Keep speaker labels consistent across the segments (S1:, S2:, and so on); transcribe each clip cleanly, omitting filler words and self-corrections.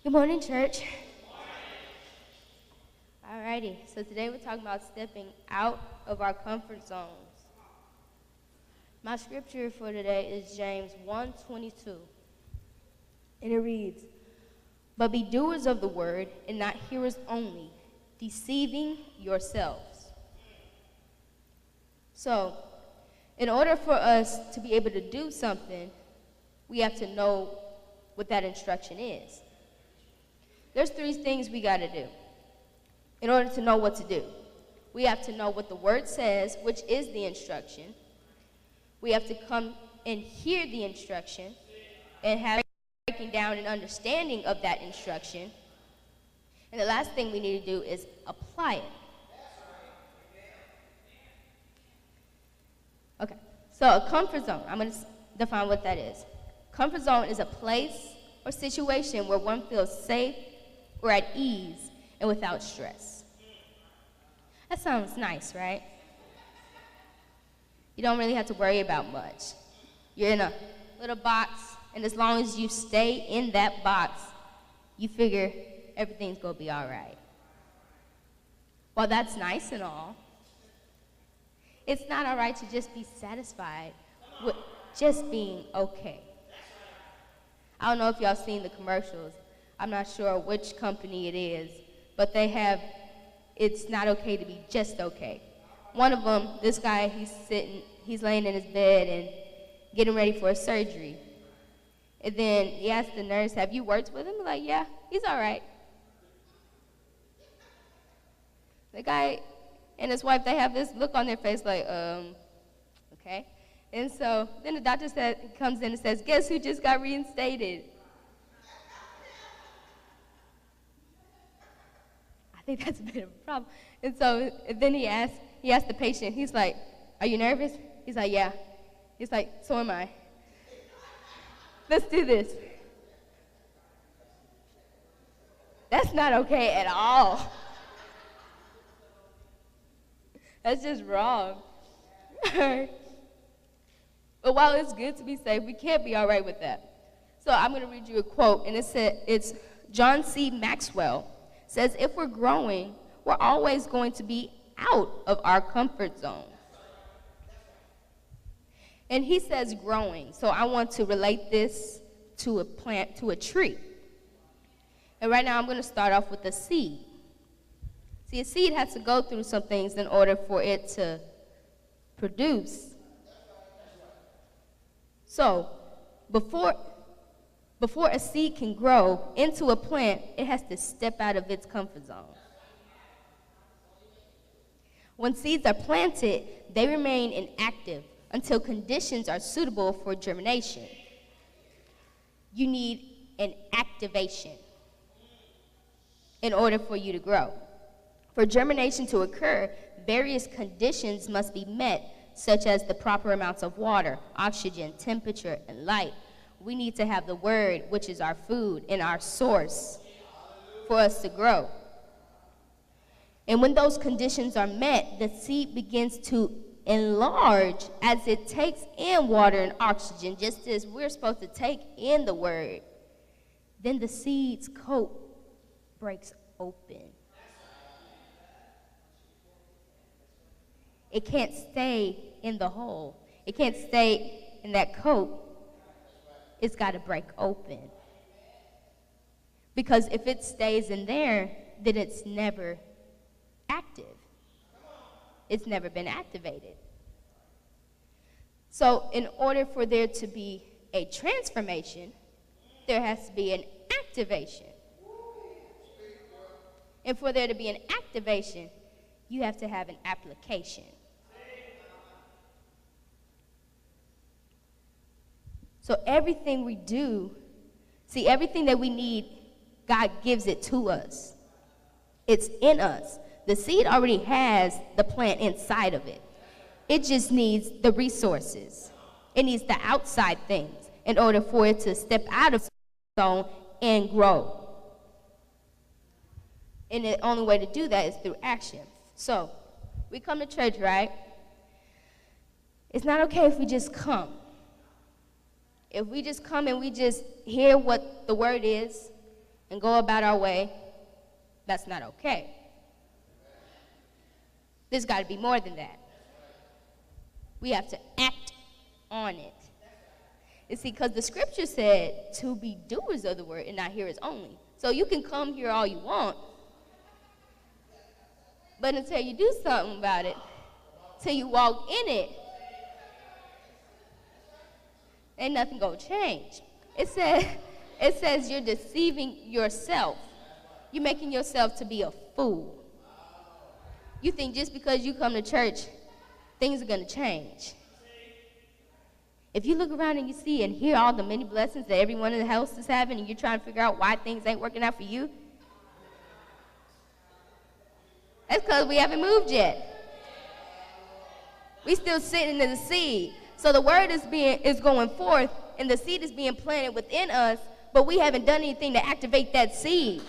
S1: Good morning, church. Alrighty, so today we're talking about stepping out of our comfort zones. My scripture for today is James 1:22, and it reads, "But be doers of the word and not hearers only, deceiving yourselves." So, in order for us to be able to do something, we have to know what that instruction is. There's three things we got to do in order to know what to do. We have to know what the word says, which is the instruction. We have to come and hear the instruction and have breaking down and understanding of that instruction. And the last thing we need to do is apply it. Okay, so a comfort zone, I'm going to define what that is. Comfort zone is a place or situation where one feels safe or at ease and without stress. That sounds nice, right? You don't really have to worry about much. You're in a little box, and as long as you stay in that box, you figure everything's going to be all right. While that's nice and all, it's not all right to just be satisfied with just being okay. I don't know if y'all seen the commercials. I'm not sure which company it is, but they have, it's not okay to be just okay. One of them, this guy, he's laying in his bed and getting ready for a surgery. And then he asked the nurse, "Have you worked with him?" Like, "Yeah, he's all right." The guy and his wife, they have this look on their face like, okay. And so then the doctor comes in and says, "Guess who just got reinstated?" I think that's a bit of a problem. And so then he asked the patient, he's like, "Are you nervous?" He's like, "Yeah." He's like, "So am I. Let's do this." That's not okay at all. That's just wrong. But while it's good to be safe, we can't be all right with that. So I'm going to read you a quote, and it's John C. Maxwell says, "If we're growing, we're always going to be out of our comfort zone." And he says growing, so I want to relate this to a plant, to a tree. And right now I'm going to start off with a seed. See, a seed has to go through some things in order for it to produce. So, before a seed can grow into a plant, it has to step out of its comfort zone. When seeds are planted, they remain inactive until conditions are suitable for germination. You need an activation in order for you to grow. For germination to occur, various conditions must be met, such as the proper amounts of water, oxygen, temperature, and light. We need to have the word, which is our food and our source, for us to grow. And when those conditions are met, the seed begins to enlarge as it takes in water and oxygen, just as we're supposed to take in the word. Then the seed's coat breaks open. It can't stay in the hole. It can't stay in that coat. It's got to break open. Because if it stays in there, then it's never active. It's never been activated. So in order for there to be a transformation, there has to be an activation. And for there to be an activation, you have to have an application. So everything we do, see, everything that we need, God gives it to us. It's in us. The seed already has the plant inside of it. It just needs the resources. It needs the outside things in order for it to step out of the zone and grow. And the only way to do that is through action. So, we come to church, right? It's not okay if we just come. If we just come and we just hear what the word is, and go about our way, that's not okay. There's got to be more than that. We have to act on it. You see, because the scripture said to be doers of the word and not hearers only. So you can come here all you want, but until you do something about it, till you walk in it, ain't nothing gonna change. It says you're deceiving yourself. You're making yourself to be a fool. You think just because you come to church, things are gonna change. If you look around and you see and hear all the many blessings that everyone in the house is having, and you're trying to figure out why things ain't working out for you, that's because we haven't moved yet. We still sitting in the seed. So the word is going forth, and the seed is being planted within us, but we haven't done anything to activate that seed.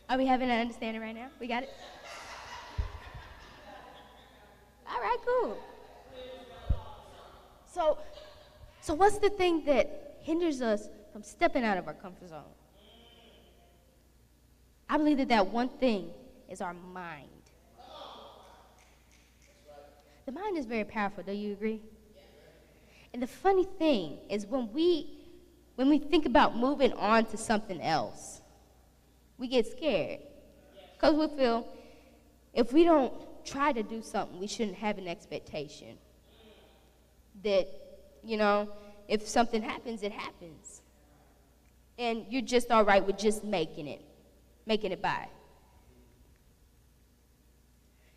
S1: Are we having an understanding right now? We got it? All right, cool. So what's the thing that hinders us from stepping out of our comfort zone? I believe that one thing is our mind. The mind is very powerful, do you agree? And the funny thing is when we think about moving on to something else, we get scared. Because we feel if we don't try to do something, we shouldn't have an expectation that, if something happens, it happens. And you're just all right with just making it by.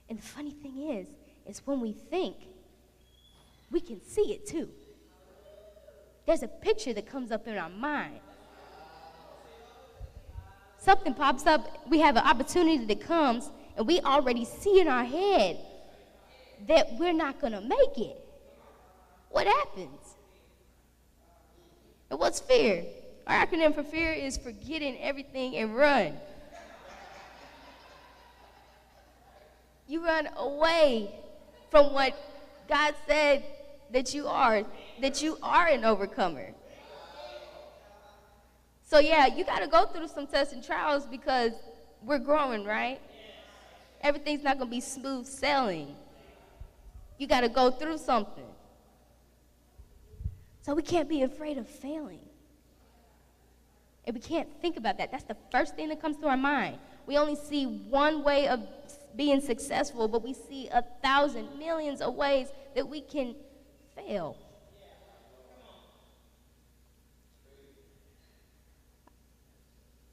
S1: And the funny thing is when we think, we can see it too. There's a picture that comes up in our mind. Something pops up, we have an opportunity that comes, and we already see in our head that we're not going to make it. What happens? And what's fear? Our acronym for fear is forgetting everything and run. You run away from what God said that you are an overcomer. So yeah, you got to go through some tests and trials because we're growing, right? Everything's not going to be smooth sailing. You got to go through something. So we can't be afraid of failing. And we can't think about that. That's the first thing that comes to our mind. We only see one way of being successful, but we see 1,000 millions of ways that we can fail.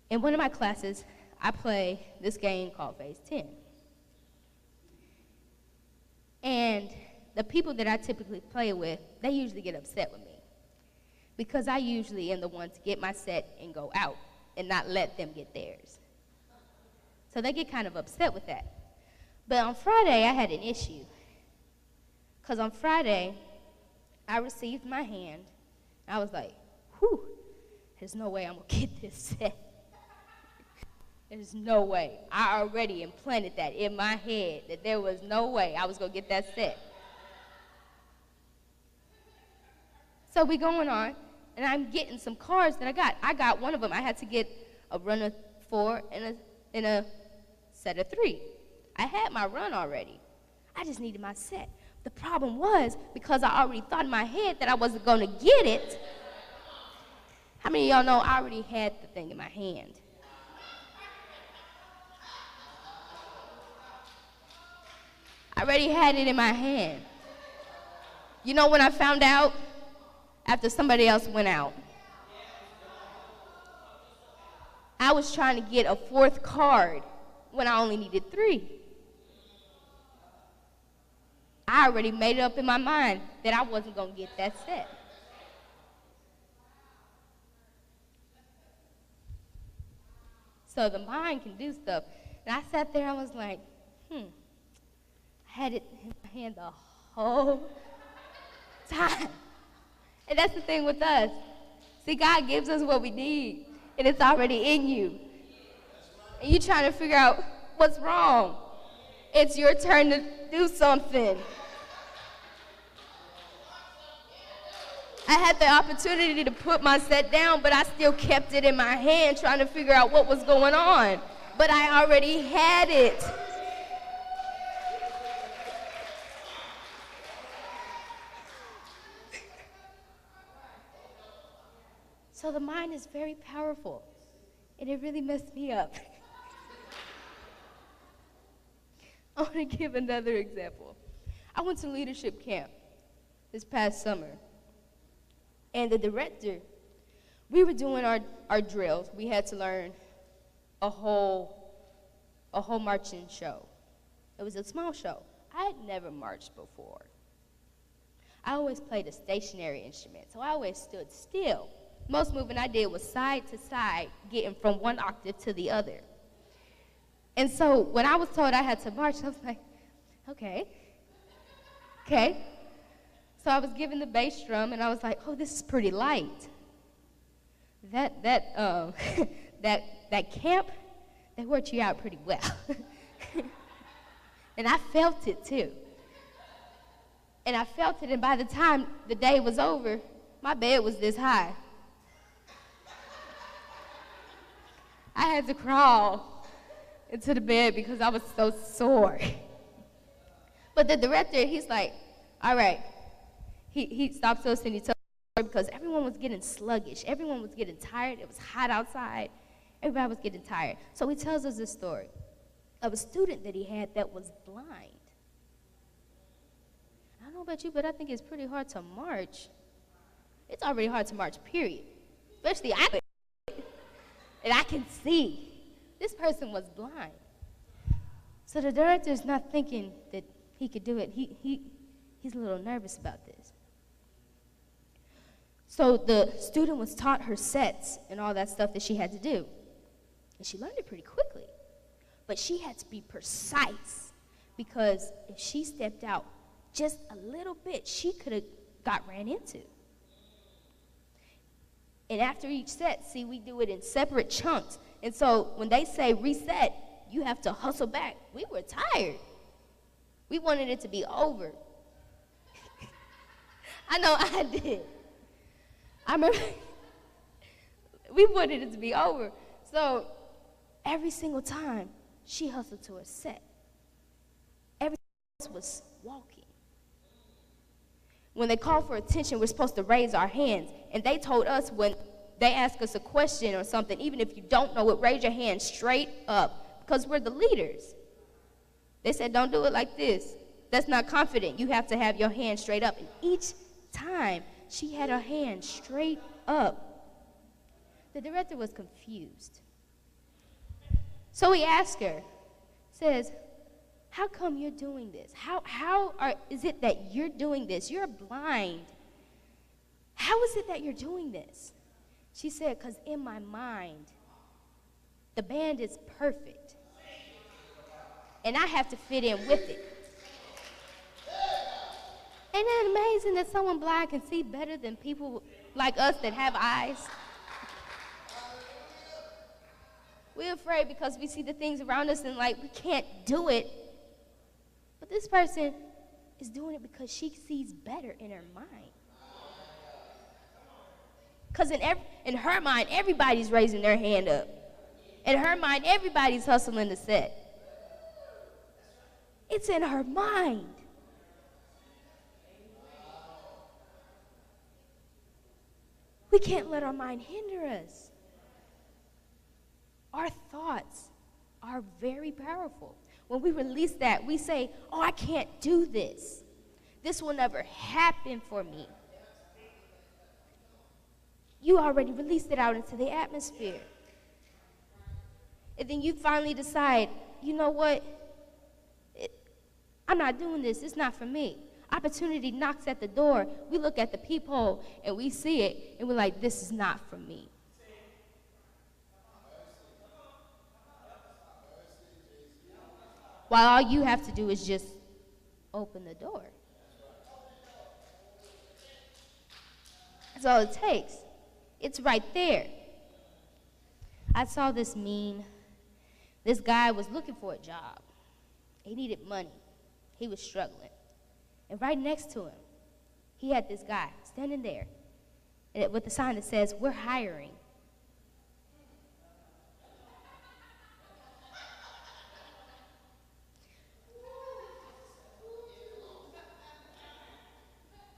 S1: In one of my classes, I play this game called Phase 10. And the people that I typically play with, they usually get upset with me because I usually am the one to get my set and go out and not let them get theirs. So they get kind of upset with that. But on Friday, I had an issue because on Friday, I received my hand. I was like, whew, there's no way I'm going to get this set. There's no way. I already implanted that in my head that there was no way I was going to get that set. So we going on, and I'm getting some cards that I got. I got one of them. I had to get a run of 4 and a set of 3. I had my run already. I just needed my set. The problem was, because I already thought in my head that I wasn't going to get it, how many of y'all know I already had the thing in my hand? I already had it in my hand. You know when I found out? After somebody else went out. I was trying to get a 4th card when I only needed 3. I already made it up in my mind that I wasn't going to get that set. So the mind can do stuff. And I sat there, I was like, I had it in my hand the whole time. And that's the thing with us. See, God gives us what we need, and it's already in you. And you're trying to figure out what's wrong. It's your turn to do something. I had the opportunity to put my set down, but I still kept it in my hand trying to figure out what was going on. But I already had it. So the mind is very powerful, and it really messed me up. I want to give another example. I went to leadership camp this past summer, and the director, we were doing our drills. We had to learn a whole marching show. It was a small show. I had never marched before. I always played a stationary instrument, so I always stood still. Most moving I did was side to side, getting from one octave to the other. And so when I was told I had to march, I was like, okay. So I was given the bass drum, and I was like, oh, this is pretty light. That camp, they worked you out pretty well. And I felt it too. And by the time the day was over, my bed was this high. I had to crawl into the bed because I was so sore. But the director, he's like, all right. He stops us and he tells us because everyone was getting sluggish. Everyone was getting tired. It was hot outside. Everybody was getting tired. So he tells us this story of a student that he had that was blind. I don't know about you, but I think it's pretty hard to march. It's already hard to march, period. Especially I. And I can see. This person was blind. So the director's not thinking that he could do it. He's a little nervous about this. So the student was taught her sets and all that stuff that she had to do. And she learned it pretty quickly. But she had to be precise because if she stepped out just a little bit, she could have got ran into. And after each set, see, we do it in separate chunks. And so when they say reset, you have to hustle back. We were tired. We wanted it to be over. I know I did. I remember we wanted it to be over. So every single time, she hustled to a set. Everything else was walking. When they call for attention, we're supposed to raise our hands. And they told us when they ask us a question or something, even if you don't know it, raise your hand straight up because we're the leaders. They said, don't do it like this. That's not confident. You have to have your hand straight up. And each time, she had her hand straight up. The director was confused. So he asked her, says, how come you're doing this? Is it that you're doing this? You're blind. How is it that you're doing this? She said, because in my mind, the band is perfect. And I have to fit in with it. Ain't that amazing that someone blind can see better than people like us that have eyes? We're afraid because we see the things around us and like we can't do it. But this person is doing it because she sees better in her mind. Because in her mind, everybody's raising their hand up. In her mind, everybody's hustling the set. It's in her mind. We can't let our mind hinder us. Our thoughts are very powerful. When we release that, we say, oh, I can't do this. This will never happen for me. You already released it out into the atmosphere. And then you finally decide, you know what? I'm not doing this. It's not for me. Opportunity knocks at the door. We look at the peephole and we see it and we're like, this is not for me. While all you have to do is just open the door. That's all it takes. It's right there. I saw this meme. This guy was looking for a job. He needed money. He was struggling. And right next to him, he had this guy standing there. and with a sign that says, "We're hiring."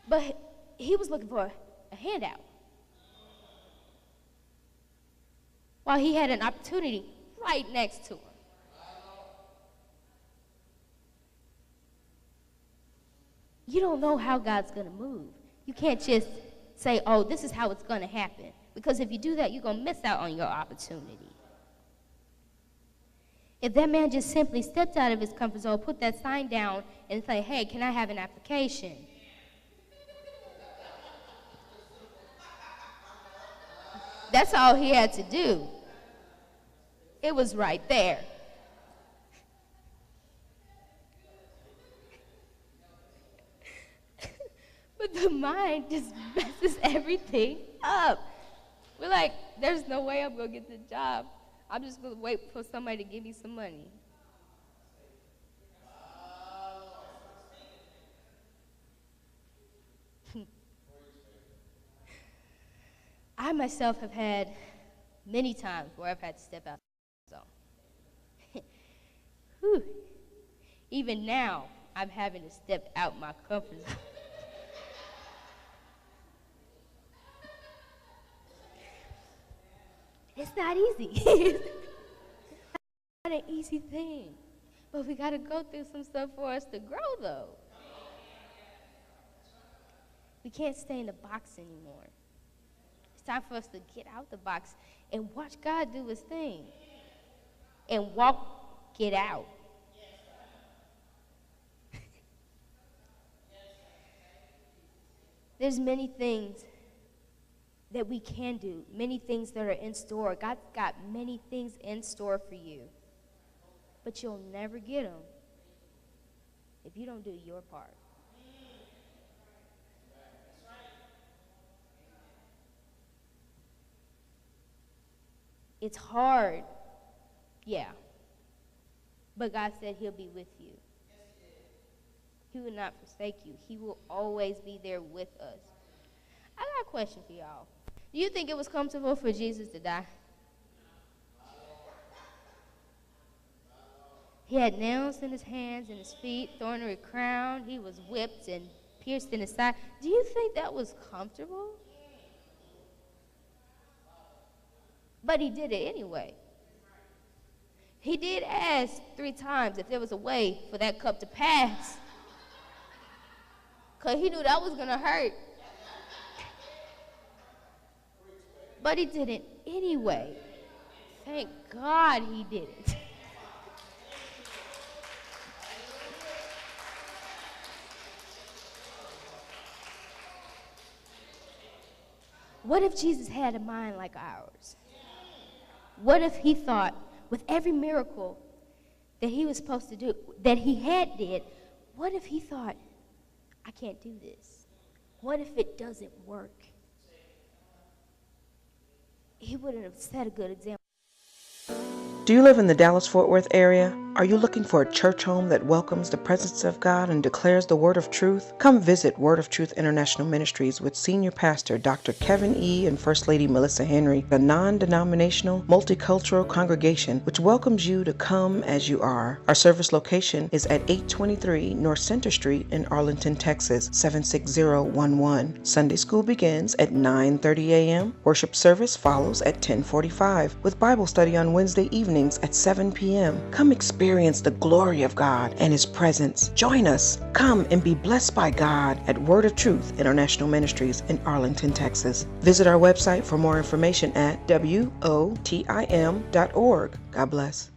S1: But he was looking for a handout, while he had an opportunity right next to him. You don't know how God's going to move. You can't just say, "Oh, this is how it's going to happen." Because if you do that, you're going to miss out on your opportunity. If that man just simply stepped out of his comfort zone, put that sign down, and say, "Hey, can I have an application?" That's all he had to do. It was right there. But the mind just messes everything up. We're like, "There's no way I'm going to get the job. I'm just going to wait for somebody to give me some money." I myself have had many times where I've had to step out of the zone. Whew. Even now, I'm having to step out my comfort zone. It's not easy. It's not an easy thing. But we got to go through some stuff for us to grow, though. We can't stay in the box anymore. It's time for us to get out the box and watch God do his thing and walk it out. There's many things that we can do, many things that are in store. God's got many things in store for you, but you'll never get them if you don't do your part. It's hard, yeah, but God said he'll be with you. He will not forsake you. He will always be there with us. I got a question for y'all. Do you think it was comfortable for Jesus to die? He had nails in his hands and his feet, thorny crown. He was whipped and pierced in his side. Do you think that was comfortable? But he did it anyway. He did ask 3 times if there was a way for that cup to pass, because he knew that was going to hurt. But he did it anyway. Thank God he did it. What if Jesus had a mind like ours? What if he thought, with every miracle that he was supposed to do, that he had did, what if he thought, "I can't do this"? What if it doesn't work? He wouldn't have set a good example.
S2: Do you live in the Dallas-Fort Worth area? Are you looking for a church home that welcomes the presence of God and declares the word of truth? Come visit Word of Truth International Ministries with Senior Pastor Dr. Kevin E. and First Lady Melissa Henry, a non-denominational, multicultural congregation which welcomes you to come as you are. Our service location is at 823 North Center Street in Arlington, Texas, 76011. Sunday school begins at 9:30 a.m. Worship service follows at 10:45 with Bible study on Wednesday evenings at 7 p.m. Come experience the glory of God and His presence. Join us. Come and be blessed by God at Word of Truth International Ministries in Arlington, Texas. Visit our website for more information at wotim.org. God bless.